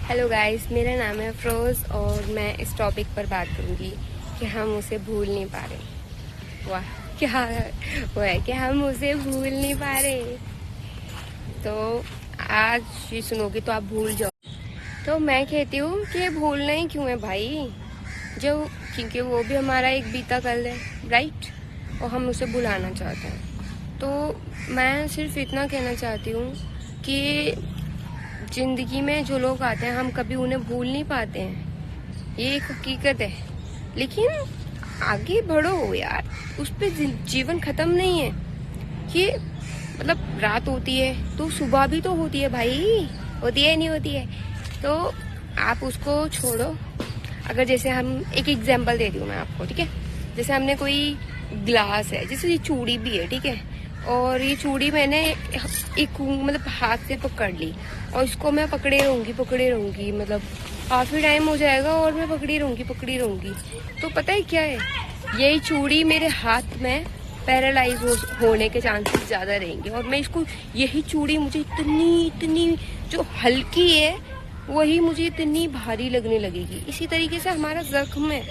Hello guys, मेरा नाम है अफरोज़ और मैं इस टॉपिक पर बात करूंगी कि हम उसे भूल नहीं पा रहे। वाह, क्या वो है कि हम उसे भूल नहीं पा रहे। तो आज ये सुनोगे तो आप भूल जाओ। तो मैं कहती हूँ कि ये भूलना ही क्यों है भाई, जो क्योंकि वो भी हमारा एक बीता कल है, राइट, और हम उसे भुलाना चाहते हैं। तो मैं सिर्फ इतना कहना चाहती हूँ कि जिंदगी में जो लोग आते हैं हम कभी उन्हें भूल नहीं पाते हैं, ये एक हकीकत है। लेकिन आगे बढ़ो यार, उस पे जीवन खत्म नहीं है। कि मतलब रात होती है तो सुबह भी तो होती है भाई, होती है नहीं होती है? तो आप उसको छोड़ो। अगर जैसे हम एक एग्जांपल दे रही हूँ मैं आपको, ठीक है। जैसे हमने कोई ग्लास है, जैसे ये चूड़ी भी है, ठीक है, और ये चूड़ी मैंने एक मतलब हाथ से पकड़ ली और इसको मैं पकड़े रहूंगी मतलब काफी टाइम हो जाएगा और मैं पकड़ी रहूंगी। तो पता है क्या है, यही चूड़ी मेरे हाथ में पैरालाइज होने के चांसेस ज्यादा रहेंगे। और मैं इसको, यही चूड़ी मुझे इतनी जो हल्की है वही मुझे इतनी भारी लगने लगेगी। इसी तरीके से हमारा जख्म है,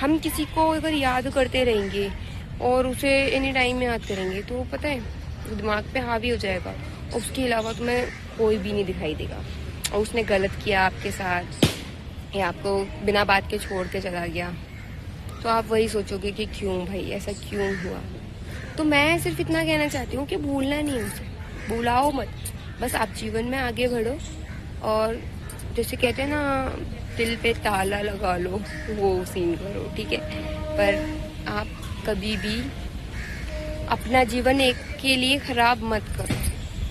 हम किसी को अगर याद करते रहेंगे और उसे एनी टाइम याद करेंगे तो पता है दिमाग पे हावी हो जाएगा और उसके अलावा तुम्हें कोई भी नहीं दिखाई देगा। और उसने गलत किया आपके साथ या आपको बिना बात के छोड़ के चला गया तो आप वही सोचोगे कि क्यों भाई ऐसा क्यों हुआ। तो मैं सिर्फ इतना कहना चाहती हूँ कि भूलना नहीं है उसे, भुलाओ मत, बस आप जीवन में आगे बढ़ो। और जैसे कहते हैं ना, दिल पे ताला लगा लो, वो सीन करो, ठीक है। पर आप कभी भी अपना जीवन एक के लिए खराब मत करो।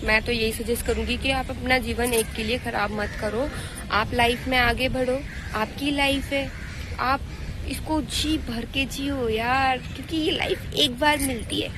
मैं तो यही सजेस्ट करूंगी कि आप अपना जीवन एक के लिए खराब मत करो। आप लाइफ में आगे बढ़ो, आपकी लाइफ है, आप इसको जी भर के जियो यार, क्योंकि ये लाइफ एक बार मिलती है,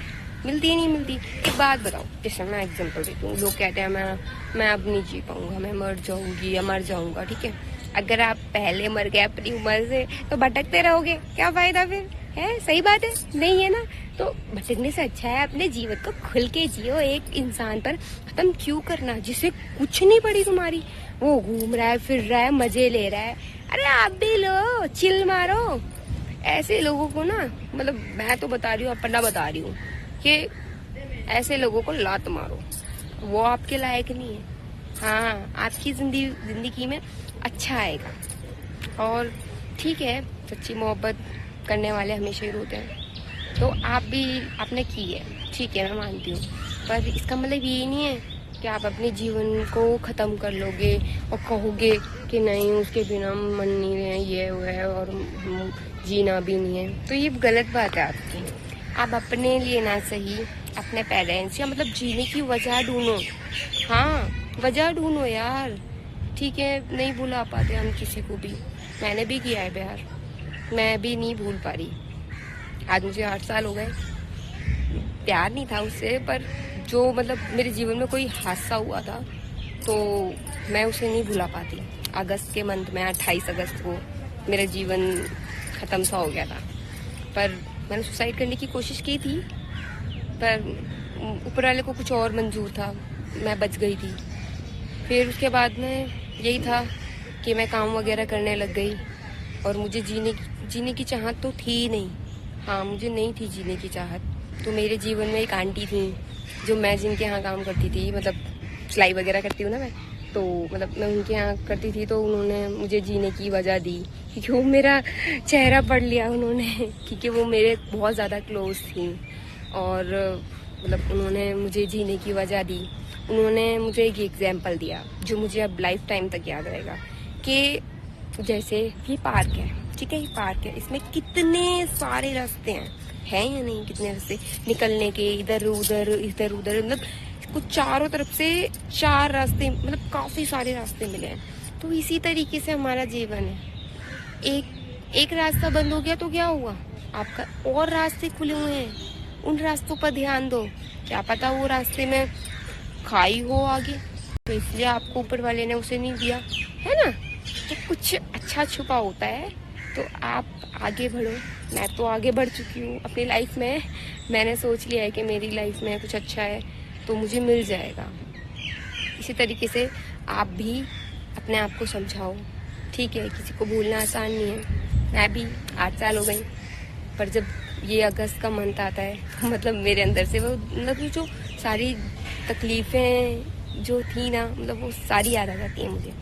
मिलती नहीं मिलती। एक बात बताओ, जैसे मैं एग्जांपल देती हूँ, लोग कहते हैं मैं अब नहीं जी पाऊंगा, मैं मर जाऊंगी या मर जाऊंगा, ठीक है। अगर आप पहले मर गए अपनी उम्र से तो भटकते रहोगे, क्या फायदा फिर, है? सही बात है, नहीं है ना? तो भटकने से अच्छा है अपने जीवन को खुल के जियो। एक इंसान पर खत्म क्यों करना जिसे कुछ नहीं पड़ी तुम्हारी, वो घूम रहा है, फिर रहा है, मजे ले रहा है। अरे आप भी लो, चिल मारो। ऐसे लोगों को ना, मतलब मैं तो बता रही हूँ, अपना बता रही हूँ कि ऐसे लोगों को लात मारो, वो आपके लायक नहीं है। हाँ, आपकी जिंदगी में अच्छा आएगा। और ठीक है, सच्ची मोहब्बत करने वाले हमेशा ही रोते हैं, तो आप भी आपने की है, ठीक है, मैं मानती हूँ। पर इसका मतलब ये नहीं है कि आप अपने जीवन को ख़त्म कर लोगे और कहोगे कि नहीं उसके बिना मन नहीं है, ये वो है और जीना भी नहीं है। तो ये गलत बात है आपकी। आप अपने लिए ना सही, अपने पेरेंट्स या मतलब जीने की वजह ढूंढो। हाँ, वजह ढूंढो यार, ठीक है। नहीं भुला पाते हम किसी को भी, मैंने भी किया है प्यार, मैं भी नहीं भूल पा रही। आज मुझे 8 साल हो गए, प्यार नहीं था उससे, पर जो मतलब मेरे जीवन में कोई हादसा हुआ था तो मैं उसे नहीं भुला पाती। अगस्त के मंथ में 28 अगस्त को मेरा जीवन ख़त्म सा हो गया था। पर मैंने सुसाइड करने की कोशिश की थी, पर ऊपर वाले को कुछ और मंजूर था, मैं बच गई थी। फिर उसके बाद में यही था कि मैं काम वगैरह करने लग गई और मुझे जीने की चाहत तो थी ही नहीं। हाँ, मुझे नहीं थी जीने की चाहत। तो मेरे जीवन में एक आंटी थी जो मैं जिनके यहाँ काम करती थी, मतलब सिलाई वगैरह करती हूँ ना मैं, तो मतलब मैं उनके यहाँ करती थी। तो उन्होंने मुझे जीने की वजह दी, क्योंकि वो मेरा चेहरा पढ़ लिया उन्होंने, क्योंकि वो मेरे बहुत ज़्यादा क्लोज थी। और मतलब उन्होंने मुझे जीने की वजह दी। उन्होंने मुझे एक एग्जाम्पल दिया जो मुझे अब लाइफ टाइम तक याद रहेगा। कि जैसे ये पार्क है, ठीक है, ये पार्क है, इसमें कितने सारे रास्ते हैं या नहीं? कितने रास्ते निकलने के, इधर उधर मतलब कुछ चारों तरफ से 4 रास्ते, मतलब काफी सारे रास्ते मिले हैं। तो इसी तरीके से हमारा जीवन है। एक रास्ता बंद हो गया तो क्या हुआ, आपका और रास्ते खुले हुए हैं, उन रास्तों पर ध्यान दो। क्या पता वो रास्ते में खाई हो आगे, तो इसलिए आपको ऊपर वाले ने उसे नहीं दिया, है ना? तो कुछ अच्छा छुपा होता है, तो आप आगे बढ़ो। मैं तो आगे बढ़ चुकी हूँ अपनी लाइफ में। मैंने सोच लिया है कि मेरी लाइफ में कुछ अच्छा है तो मुझे मिल जाएगा। इसी तरीके से आप भी अपने आप को समझाओ। ठीक है, किसी को भूलना आसान नहीं है, मैं भी 8 साल हो गई, पर जब ये अगस्त का मंथ आता है तो मतलब मेरे अंदर से वो मतलब जो सारी तकलीफ़ें जो थी ना, मतलब वो सारी याद आ जाती हैं मुझे।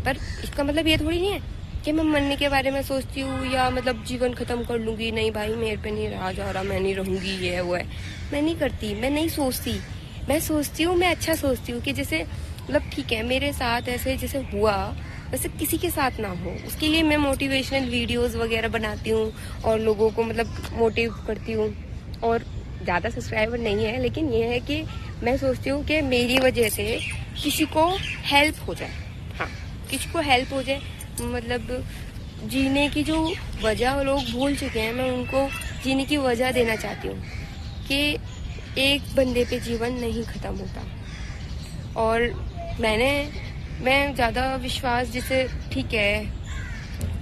पर इसका मतलब ये थोड़ी नहीं है कि मैं मरने के बारे में सोचती हूँ या मतलब जीवन ख़त्म कर लूँगी। नहीं भाई, मेरे पे नहीं रहा जा रहा, मैं नहीं रहूँगी, ये है वो है, मैं नहीं करती, मैं नहीं सोचती। मैं सोचती हूँ, मैं अच्छा सोचती हूँ कि जैसे मतलब ठीक है मेरे साथ ऐसे जैसे हुआ वैसे किसी के साथ ना हो। उसके लिए मैं मोटिवेशनल वीडियोस वगैरह बनाती हूँ और लोगों को मतलब मोटिव करती हूँ। और ज़्यादा सब्सक्राइबर नहीं है, लेकिन ये है कि मैं सोचती हूँ कि मेरी वजह से किसी को हेल्प हो जाए। हाँ, किसी को हेल्प हो जाए, मतलब जीने की जो वजह लोग भूल चुके हैं, मैं उनको जीने की वजह देना चाहती हूँ कि एक बंदे पे जीवन नहीं ख़त्म होता। और मैं ज़्यादा विश्वास जैसे ठीक है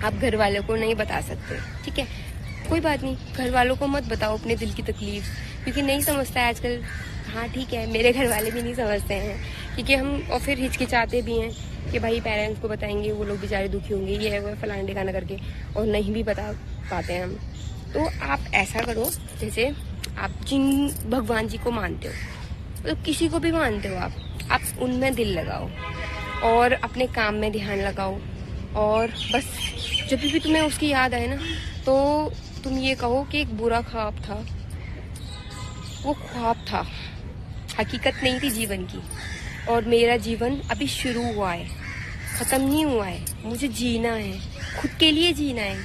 आप घर वालों को नहीं बता सकते, ठीक है कोई बात नहीं, घर वालों को मत बताओ अपने दिल की तकलीफ, क्योंकि नहीं समझता है आजकल। हाँ ठीक है, मेरे घर वाले भी नहीं समझते हैं, क्योंकि हम और फिर हिचकिचाते भी हैं कि भाई पेरेंट्स को बताएंगे, वो लोग बेचारे दुखी होंगे, ये है वो फलाने ठिकाना करके, और नहीं भी बता पाते हैं हम। तो आप ऐसा करो, जैसे आप जिन भगवान जी को मानते हो, तो किसी को भी मानते हो आप उनमें दिल लगाओ और अपने काम में ध्यान लगाओ। और बस जब भी तुम्हें उसकी याद आए ना, तो तुम ये कहो कि एक बुरा ख्वाब था, वो ख्वाब था, हकीकत नहीं थी जीवन की, और मेरा जीवन अभी शुरू हुआ है, ख़त्म नहीं हुआ है। मुझे जीना है, खुद के लिए जीना है,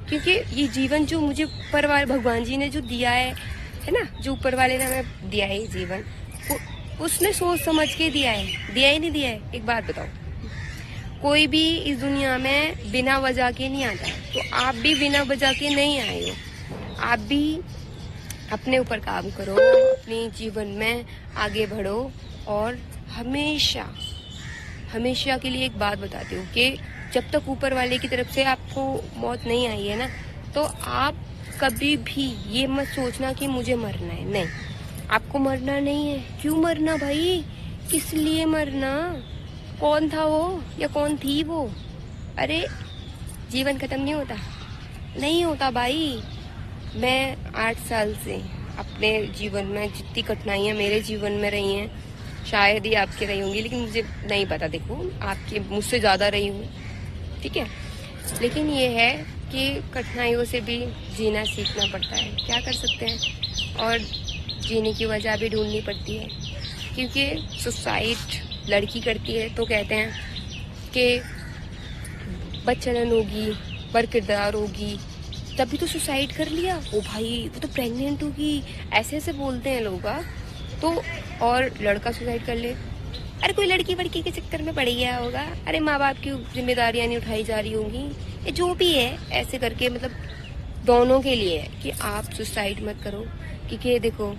क्योंकि ये जीवन जो मुझे ऊपर वाले भगवान जी ने जो दिया है ना, जो ऊपर वाले ने हमें दिया है ये जीवन, उसने सोच समझ के दिया है, दिया ही नहीं दिया है। एक बात बताओ, कोई भी इस दुनिया में बिना वजह के नहीं आता, तो आप भी बिना वजह के नहीं आए हो। आप भी अपने ऊपर काम करो, अपने जीवन में आगे बढ़ो, और हमेशा हमेशा के लिए एक बात बताती हूँ कि जब तक ऊपर वाले की तरफ से आपको मौत नहीं आई है ना, तो आप कभी भी ये मत सोचना कि मुझे मरना है। नहीं, आपको मरना नहीं है। क्यों मरना भाई, किस लिए मरना? कौन था वो या कौन थी वो? अरे जीवन खत्म नहीं होता, नहीं होता भाई। मैं 8 साल से अपने जीवन में जितनी कठिनाइयाँ मेरे जीवन में रही हैं, शायद ही आपके रही होंगी, लेकिन मुझे नहीं पता। देखो, आपके मुझसे ज़्यादा रही हूँ, ठीक है, लेकिन ये है कि कठिनाइयों से भी जीना सीखना पड़ता है। क्या कर सकते हैं, और जीने की वजह भी ढूंढनी पड़ती है, क्योंकि सुसाइड लड़की करती है तो कहते हैं कि बदचलन होगी, बरकिरदार होगी, तभी तो सुसाइड कर लिया। ओ भाई, वो तो प्रेग्नेंट होगी, ऐसे ऐसे बोलते हैं लोग। तो और लड़का सुसाइड कर ले, अरे कोई लड़की वड़की के चक्कर में पड़ गया होगा, अरे माँ बाप की जिम्मेदारियां नहीं उठाई जा रही होंगी, ये जो भी है, ऐसे करके मतलब दोनों के लिए है कि आप सुसाइड मत करो। क्योंकि देखो,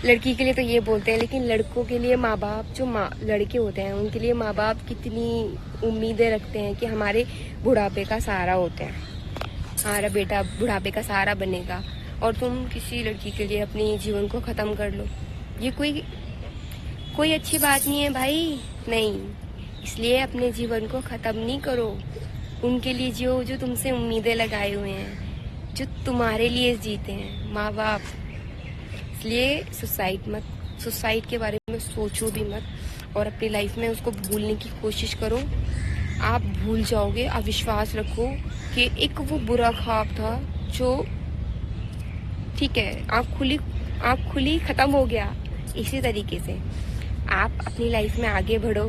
लड़की के लिए तो ये बोलते हैं, लेकिन लड़कों के लिए माँ बाप, जो लड़के होते हैं उनके लिए माँ बाप कितनी उम्मीदें रखते हैं कि हमारे बुढ़ापे का सहारा होते हैं, हमारा बेटा बुढ़ापे का सहारा बनेगा, और तुम किसी लड़की के लिए अपने जीवन को ख़त्म कर लो। ये कोई अच्छी बात नहीं है भाई, नहीं। इसलिए अपने जीवन को ख़त्म नहीं करो, उनके लिए जो तुमसे उम्मीदें लगाए हुए हैं, जो तुम्हारे लिए जीते हैं, माँ बाप। इसलिए सुसाइड के बारे में सोचो भी मत, और अपनी लाइफ में उसको भूलने की कोशिश करो। आप भूल जाओगे, आप विश्वास रखो कि एक वो बुरा ख्वाब था जो, ठीक है, आँख खुली ख़त्म हो गया। इसी तरीके से आप अपनी लाइफ में आगे बढ़ो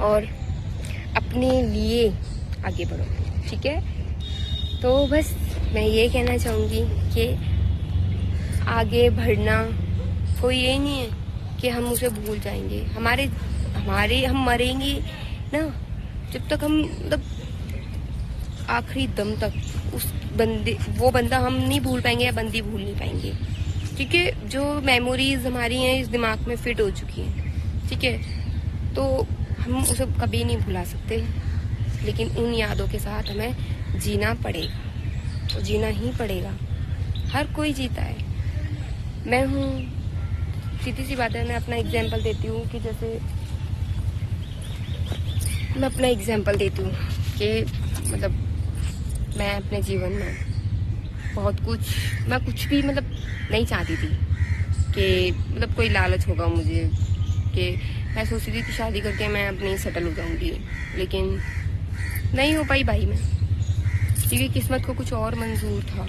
और अपने लिए आगे बढ़ो, ठीक है। तो बस मैं ये कहना चाहूँगी कि आगे बढ़ना कोई ये नहीं है कि हम उसे भूल जाएंगे। हम मरेंगे ना, जब तक हम मतलब आखिरी दम तक वो बंदा हम नहीं भूल पाएंगे, या बंदी भूल नहीं पाएंगे, क्योंकि जो मेमोरीज हमारी हैं इस दिमाग में फिट हो चुकी हैं, ठीक है। तो हम उसे कभी नहीं भुला सकते, लेकिन उन यादों के साथ हमें जीना पड़ेगा, तो जीना ही पड़ेगा। हर कोई जीता है, मैं हूँ, सीधी सी बात है। मैं अपना एग्जाम्पल देती हूँ कि जैसे मैं अपना एग्जाम्पल देती हूँ कि मतलब मैं अपने जीवन में बहुत मैं कुछ भी मतलब नहीं चाहती थी कि मतलब कोई लालच होगा मुझे, कि मैं सोचती थी कि शादी करके मैं अपनी सेटल हो जाऊंगी, लेकिन नहीं हो पाई भाई मैं, क्योंकि किस्मत को कुछ और मंजूर था।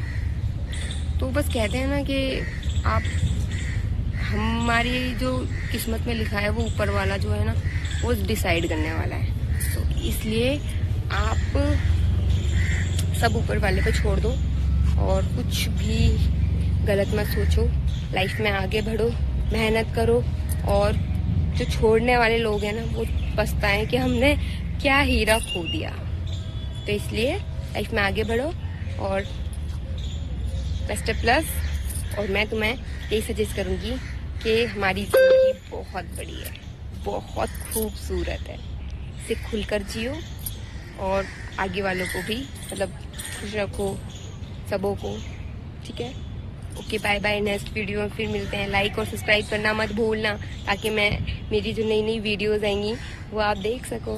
तो बस कहते हैं ना कि आप हमारी जो किस्मत में लिखा है वो ऊपर वाला जो है ना वो डिसाइड करने वाला है। तो इसलिए आप सब ऊपर वाले पे छोड़ दो और कुछ भी गलत मत सोचो, लाइफ में आगे बढ़ो, मेहनत करो, और जो छोड़ने वाले लोग हैं ना वो पछताएं कि हमने क्या हीरा खो दिया। तो इसलिए लाइफ में आगे बढ़ो और बेस्ट ऑफ लक। और मैं तुम्हें यही सजेस्ट करूंगी कि हमारी जिंदगी बहुत बड़ी है, बहुत खूबसूरत है, इसे खुलकर जियो और आगे वालों को भी मतलब खुश रखो, सबों को। ठीक है, okay, bye bye. Next video में फिर मिलते हैं। लाइक और सब्सक्राइब करना मत भूलना, ताकि मेरी जो नई नई वीडियोस आएंगी वो आप देख सको।